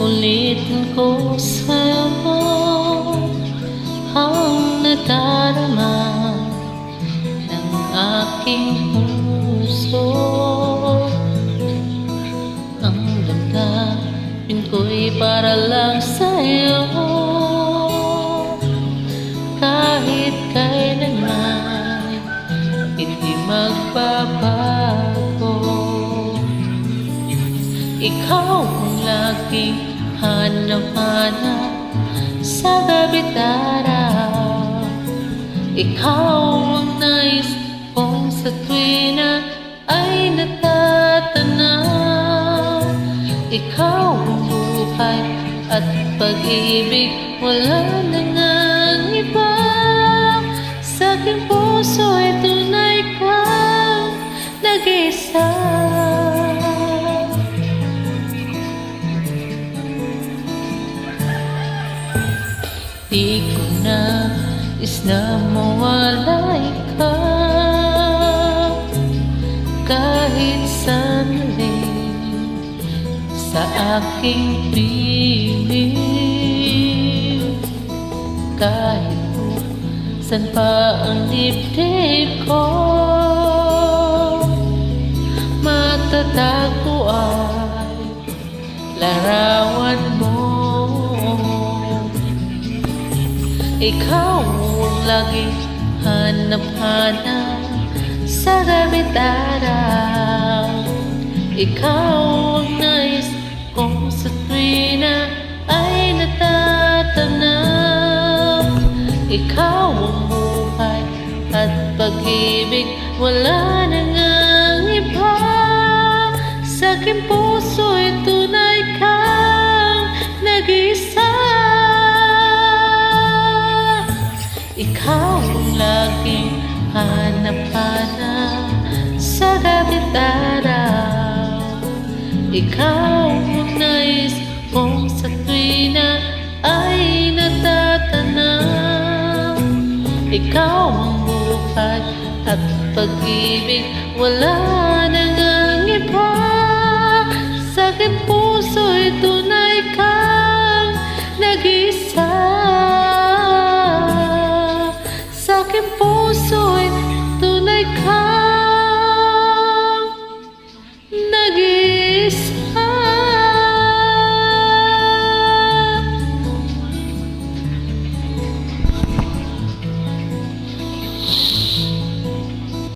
Ulitin ko sa'yo ang nadarama ng aking puso. Ang damdamin ko'y para lang sa'yo, kahit kailanman hindi magbabago. Ikaw ang laging hanap-hanap sa gabi't araw. Ikaw ang nais kong sa tuwina ay natatanaw. Ikaw ang buhay at pag-ibig, wala na ngang iba. Sa aking puso ay tunay kang nag-isa. Di ko nais na mawalay ka kahit sandali sa aking piling. Kahit saan pa ang dibdib ko, matatagpo ay larawan mo. Ikaw ang laging hanap-hanap sa gabi't araw. Ikaw ang nais kong sa tuwina ay natatanaw. Ikaw ang buhay at pag-ibig, wala na ngang iba. Sa aking puso ay tunay kang nag-isa. Ikaw ang laging hanap-hanap sa gabi't araw. Ikaw ang nais kong sa tuwina ay natatanaw. Ikaw ang buhay at pag-ibig, wala na ngang iba. Sa akin po